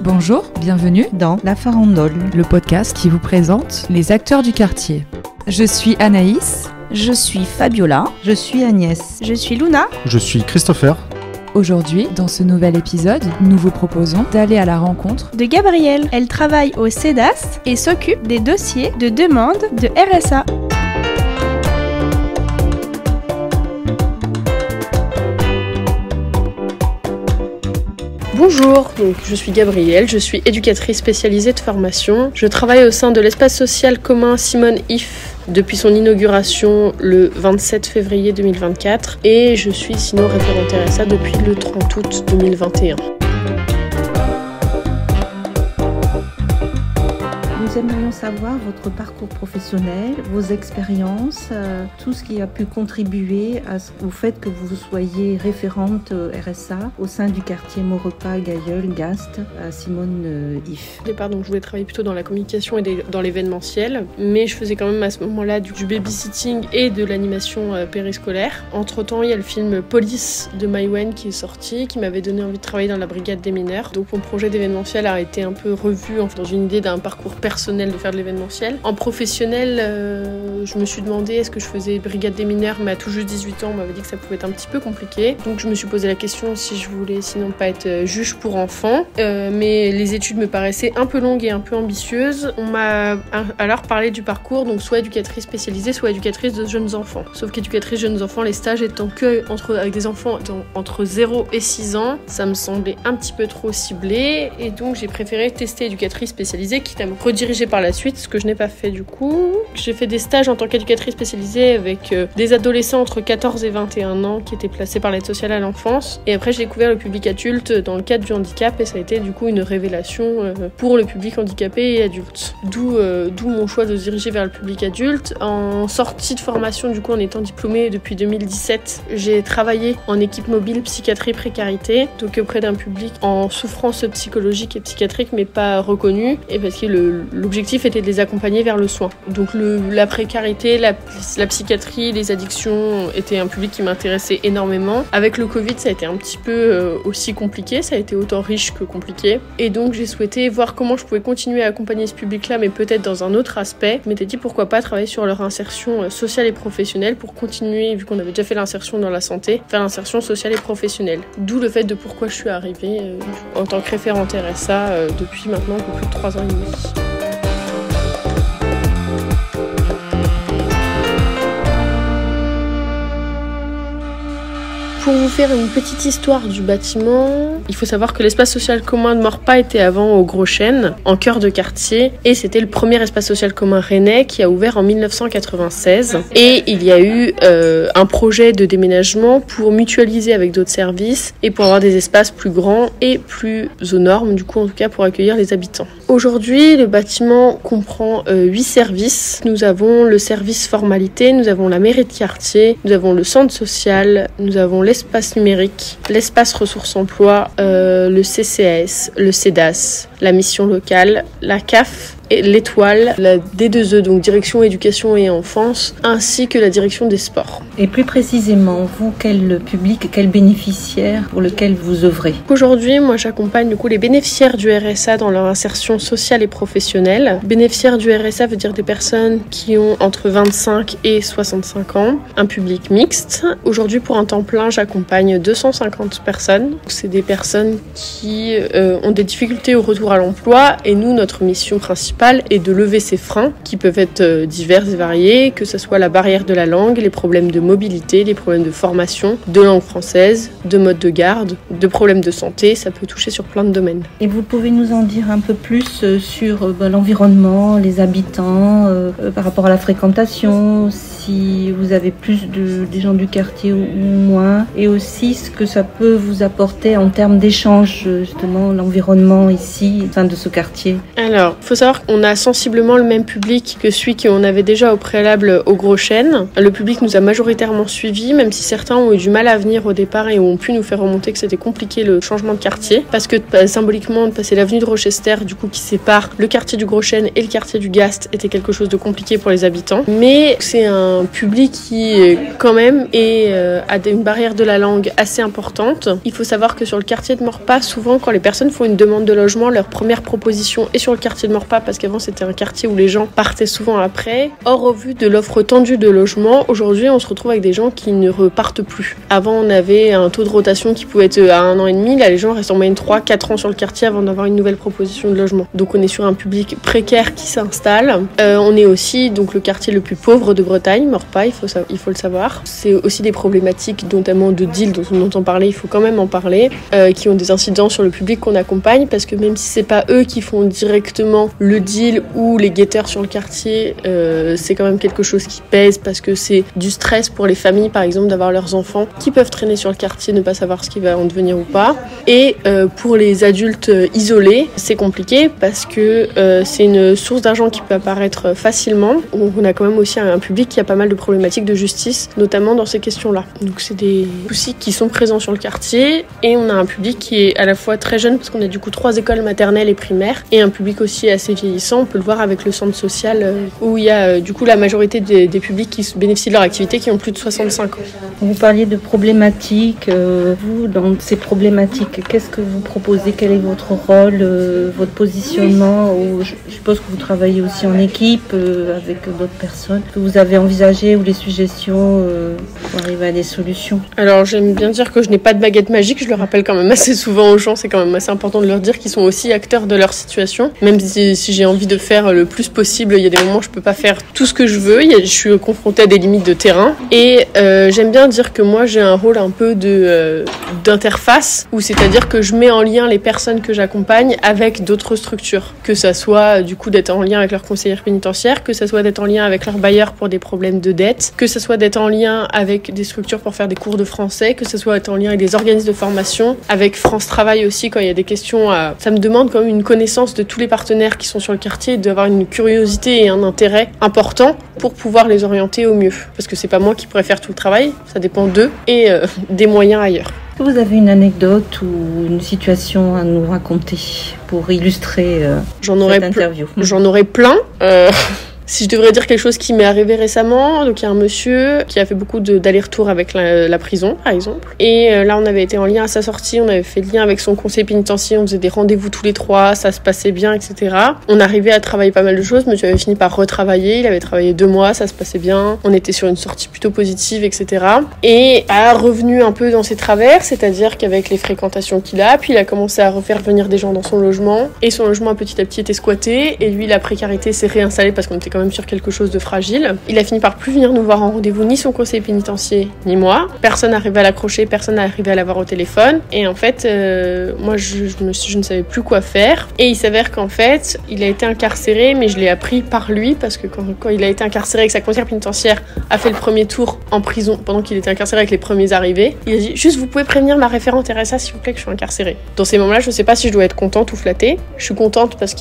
Bonjour, bienvenue dans La Farandole, le podcast qui vous présente les acteurs du quartier. Je suis Anaïs. Je suis Fabiola. Je suis Agnès. Je suis Luna. Je suis Christopher. Aujourd'hui, dans ce nouvel épisode, nous vous proposons d'aller à la rencontre de Gabrielle. Elle travaille au CEDAS et s'occupe des dossiers de demande de RSA. Bonjour, je suis Gabrielle, je suis éducatrice spécialisée de formation. Je travaille au sein de l'espace social commun Simone If depuis son inauguration le 27 février 2024 et je suis sinon référente RSA depuis le 30 août 2021. Nous aimerions savoir votre parcours professionnel, vos expériences, tout ce qui a pu contribuer au fait que vous soyez référente RSA au sein du quartier Maurepas, Gailleul, Gast, à Simone If. Au départ, je voulais travailler plutôt dans la communication et dans l'événementiel, mais je faisais quand même à ce moment-là du babysitting et de l'animation périscolaire. Entre-temps, il y a le film Police de Maïwenn qui est sorti, qui m'avait donné envie de travailler dans la brigade des mineurs. Donc mon projet d'événementiel a été un peu revu dans une idée d'un parcours personnel de faire de l'événementiel. En professionnel, je me suis demandé est-ce que je faisais brigade des mineurs, mais à tout juste 18 ans, on m'avait dit que ça pouvait être un petit peu compliqué. Donc je me suis posé la question si je voulais sinon pas être juge pour enfants. Mais les études me paraissaient un peu longues et un peu ambitieuses. On m'a alors parlé du parcours, donc soit éducatrice spécialisée, soit éducatrice de jeunes enfants. Sauf qu'éducatrice jeunes enfants, les stages étant que avec des enfants entre 0 et 6 ans, ça me semblait un petit peu trop ciblé. Et donc j'ai préféré tester éducatrice spécialisée, quitte à me rediriger par la suite, ce que je n'ai pas fait du coup. J'ai fait des stages en tant qu'éducatrice spécialisée avec des adolescents entre 14 et 21 ans qui étaient placés par l'aide sociale à l'enfance. Et après, j'ai découvert le public adulte dans le cadre du handicap et ça a été du coup une révélation pour le public handicapé et adulte. D'où mon choix de se diriger vers le public adulte. En sortie de formation, du coup, en étant diplômée depuis 2017, j'ai travaillé en équipe mobile psychiatrie précarité, donc auprès d'un public en souffrance psychologique et psychiatrique mais pas reconnu, et parce que l'objectif était de les accompagner vers le soin. Donc la précarité, la psychiatrie, les addictions étaient un public qui m'intéressait énormément. Avec le Covid, ça a été un petit peu aussi compliqué, ça a été autant riche que compliqué. Et donc j'ai souhaité voir comment je pouvais continuer à accompagner ce public-là, mais peut-être dans un autre aspect. Je m'étais dit pourquoi pas travailler sur leur insertion sociale et professionnelle pour continuer, vu qu'on avait déjà fait l'insertion dans la santé, faire l'insertion sociale et professionnelle. D'où le fait de pourquoi je suis arrivée en tant que référente RSA depuis maintenant un peu plus de 3 ans et demi. Pour vous faire une petite histoire du bâtiment, il faut savoir que l'espace social commun de Maurepas était avant au Gros Chêne, en cœur de quartier, et c'était le premier espace social commun rennais qui a ouvert en 1996. Et il y a eu un projet de déménagement pour mutualiser avec d'autres services et pour avoir des espaces plus grands et plus aux normes, du coup en tout cas pour accueillir les habitants. Aujourd'hui, le bâtiment comprend 8 services. Nous avons le service formalité, nous avons la mairie de quartier, nous avons le centre social, nous avons l'espace numérique, l'espace ressources emploi, le CCAS, le CEDAS, la mission locale, la CAF, et l'étoile, la D2E, donc direction éducation et enfance, ainsi que la direction des sports. Et plus précisément, vous, quel public, quel bénéficiaire pour lequel vous œuvrez? Aujourd'hui, moi j'accompagne du coup les bénéficiaires du RSA dans leur insertion sociale et professionnelle. Bénéficiaires du RSA veut dire des personnes qui ont entre 25 et 65 ans, un public mixte. Aujourd'hui, pour un temps plein, j'accompagne 250 personnes. C'est des personnes qui ont des difficultés au retour à l'emploi et nous, notre mission principale est de lever ces freins qui peuvent être divers et variés, que ce soit la barrière de la langue, les problèmes de mobilité, les problèmes de formation, de langue française, de mode de garde, de problèmes de santé, ça peut toucher sur plein de domaines. Et vous pouvez nous en dire un peu plus sur l'environnement, les habitants, par rapport à la fréquentation, si vous avez plus des gens du quartier ou moins, et aussi ce que ça peut vous apporter en termes d'échange, justement, l'environnement ici, au sein de ce quartier? Alors, il faut savoir on a sensiblement le même public que celui qu'on avait déjà au préalable au Gros Chêne. Le public nous a majoritairement suivis, même si certains ont eu du mal à venir au départ et ont pu nous faire remonter que c'était compliqué le changement de quartier, parce que symboliquement de passer l'avenue de Rochester, du coup qui sépare le quartier du Gros Chêne et le quartier du Gast, était quelque chose de compliqué pour les habitants. Mais c'est un public qui quand même a une barrière de la langue assez importante. Il faut savoir que sur le quartier de Maurepas, souvent quand les personnes font une demande de logement, leur première proposition est sur le quartier de Maurepas, parce qu'avant c'était un quartier où les gens partaient souvent après. Or, au vu de l'offre tendue de logement, aujourd'hui on se retrouve avec des gens qui ne repartent plus. Avant on avait un taux de rotation qui pouvait être à 1 an et demi, là les gens restent en moyenne 3-4 ans sur le quartier avant d'avoir une nouvelle proposition de logement. Donc on est sur un public précaire qui s'installe. On est aussi donc le quartier le plus pauvre de Bretagne, Maurepas, il faut le savoir. C'est aussi des problématiques notamment de deal dont on entend parler, il faut quand même en parler, qui ont des incidences sur le public qu'on accompagne, parce que même si c'est pas eux qui font directement le deal ou les guetteurs sur le quartier, c'est quand même quelque chose qui pèse, parce que c'est du stress pour les familles par exemple d'avoir leurs enfants qui peuvent traîner sur le quartier, ne pas savoir ce qui va en devenir ou pas. Et pour les adultes isolés, c'est compliqué parce que c'est une source d'argent qui peut apparaître facilement. On a quand même aussi un public qui a pas mal de problématiques de justice, notamment dans ces questions-là. Donc c'est des soucis qui sont présents sur le quartier, et on a un public qui est à la fois très jeune parce qu'on a du coup 3 écoles maternelles et primaires, et un public aussi assez vieillissant. On peut le voir avec le centre social où il y a du coup la majorité des publics qui bénéficient de leur activité qui ont plus de 65 ans. Vous parliez de problématiques. Vous, dans ces problématiques, qu'est-ce que vous proposez? Quel est votre rôle, votre positionnement? Je suppose que vous travaillez aussi en équipe avec d'autres personnes. Que vous avez envisagé ou les suggestions pour arriver à des solutions? Alors j'aime bien dire que je n'ai pas de baguette magique, je le rappelle quand même assez souvent aux gens, c'est quand même assez important de leur dire qu'ils sont aussi acteurs de leur situation. Même si j'ai envie de faire le plus possible, il y a des moments où je peux pas faire tout ce que je veux, je suis confrontée à des limites de terrain. Et j'aime bien dire que moi j'ai un rôle un peu d'interface, où c'est-à-dire que je mets en lien les personnes que j'accompagne avec d'autres structures, que ça soit du coup d'être en lien avec leur conseillère pénitentiaire, que ça soit d'être en lien avec leur bailleur pour des problèmes de dette, que ça soit d'être en lien avec des structures pour faire des cours de français, que ça soit d'être en lien avec des organismes de formation, avec France Travail aussi quand il y a des questions. Ça me demande quand même une connaissance de tous les partenaires qui sont sur le quartier, d'avoir une curiosité et un intérêt important pour pouvoir les orienter au mieux, parce que c'est pas moi qui pourrais faire tout le travail, ça dépend d'eux et des moyens ailleurs. Est-ce que vous avez une anecdote ou une situation à nous raconter pour illustrer cette interview? J'en aurais plein. Si je devrais dire quelque chose qui m'est arrivé récemment, donc il y a un monsieur qui a fait beaucoup d'allers-retours avec la prison, par exemple. Et là, on avait été en lien à sa sortie, on avait fait lien avec son conseil pénitentiaire, on faisait des rendez-vous tous les 3, ça se passait bien, etc. On arrivait à travailler pas mal de choses, monsieur avait fini par retravailler, il avait travaillé 2 mois, ça se passait bien, on était sur une sortie plutôt positive, etc. Et a revenu un peu dans ses travers, c'est-à-dire qu'avec les fréquentations qu'il a, puis il a commencé à refaire venir des gens dans son logement, et son logement petit à petit était squatté, et lui, la précarité s'est réinstallée parce qu'on était quand même sur quelque chose de fragile. Il a fini par plus venir nous voir en rendez-vous, ni son conseiller pénitentiaire, ni moi. Personne n'arrivait à l'accrocher, personne n'arrivait à l'avoir au téléphone. Et en fait, moi, je ne savais plus quoi faire. Et il s'avère qu'en fait, il a été incarcéré, mais je l'ai appris par lui, parce que quand il a été incarcéré avec sa conseillère pénitentiaire, a fait le premier tour en prison pendant qu'il était incarcéré avec les premiers arrivés. Il a dit, juste, vous pouvez prévenir ma référente RSA, s'il vous plaît, que je suis incarcéré. Dans ces moments-là, je sais pas si je dois être contente ou flattée. Je suis contente parce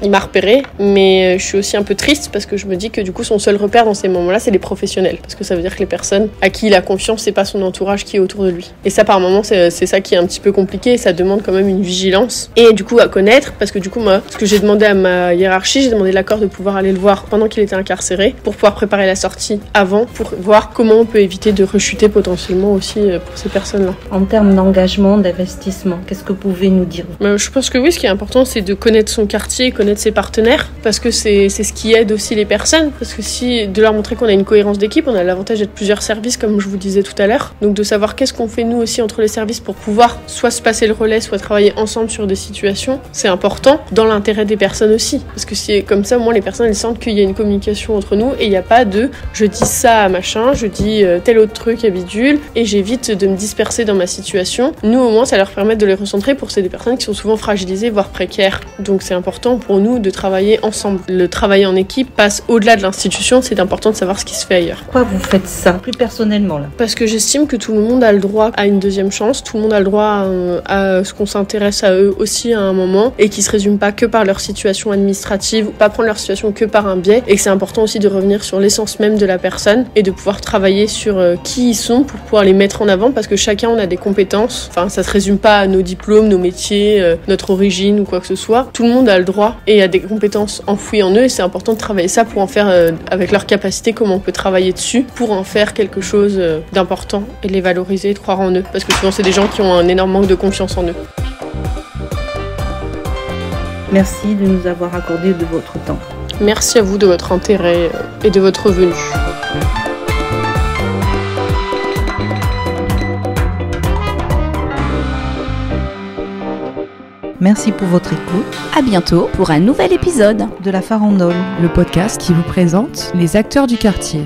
il m'a repéré, mais je suis aussi un peu triste parce que je me dis que du coup son seul repère dans ces moments-là c'est les professionnels, parce que ça veut dire que les personnes à qui il a confiance, c'est pas son entourage qui est autour de lui. Et ça par moments c'est ça qui est un petit peu compliqué, et ça demande quand même une vigilance et du coup à connaître, parce que du coup moi ce que j'ai demandé à ma hiérarchie, j'ai demandé l'accord de pouvoir aller le voir pendant qu'il était incarcéré pour pouvoir préparer la sortie avant, pour voir comment on peut éviter de rechuter potentiellement aussi pour ces personnes-là. En termes d'engagement, d'investissement, qu'est-ce que vous pouvez nous dire? Je pense que oui, ce qui est important c'est de connaître son quartier, connaître ses partenaires, parce que c'est ce qui aide aussi les personnes, parce que de leur montrer qu'on a une cohérence d'équipe, on a l'avantage d'être plusieurs services comme je vous disais tout à l'heure, donc de savoir qu'est-ce qu'on fait nous aussi entre les services pour pouvoir soit se passer le relais, soit travailler ensemble sur des situations, c'est important dans l'intérêt des personnes aussi, parce que c'est comme ça, moi les personnes elles sentent qu'il y a une communication entre nous et il n'y a pas de je dis ça à machin, je dis tel autre truc à bidule et j'évite de me disperser dans ma situation. Nous au moins ça leur permet de les recentrer, pour c'est des personnes qui sont souvent fragilisées voire précaires, donc c'est important pour nous de travailler ensemble. Le travail en équipe passe au-delà de l'institution, c'est important de savoir ce qui se fait ailleurs. Pourquoi vous faites ça, plus personnellement là? Parce que j'estime que tout le monde a le droit à une deuxième chance, tout le monde a le droit à ce qu'on s'intéresse à eux aussi à un moment, et qui se résume pas que par leur situation administrative, ou pas prendre leur situation que par un biais, et que c'est important aussi de revenir sur l'essence même de la personne, et de pouvoir travailler sur qui ils sont pour pouvoir les mettre en avant, parce que chacun on a des compétences, enfin ça se résume pas à nos diplômes, nos métiers, notre origine ou quoi que ce soit. Tout le monde a le droit et a des compétences enfouies en eux, et c'est important de travailler ça pour en faire avec leur capacité, comment on peut travailler dessus pour en faire quelque chose d'important et les valoriser et de croire en eux, parce que souvent c'est des gens qui ont un énorme manque de confiance en eux. Merci de nous avoir accordé de votre temps. Merci à vous de votre intérêt et de votre venue. Merci pour votre écoute. À bientôt pour un nouvel épisode de La Farandole, Le podcast qui vous présente les acteurs du quartier.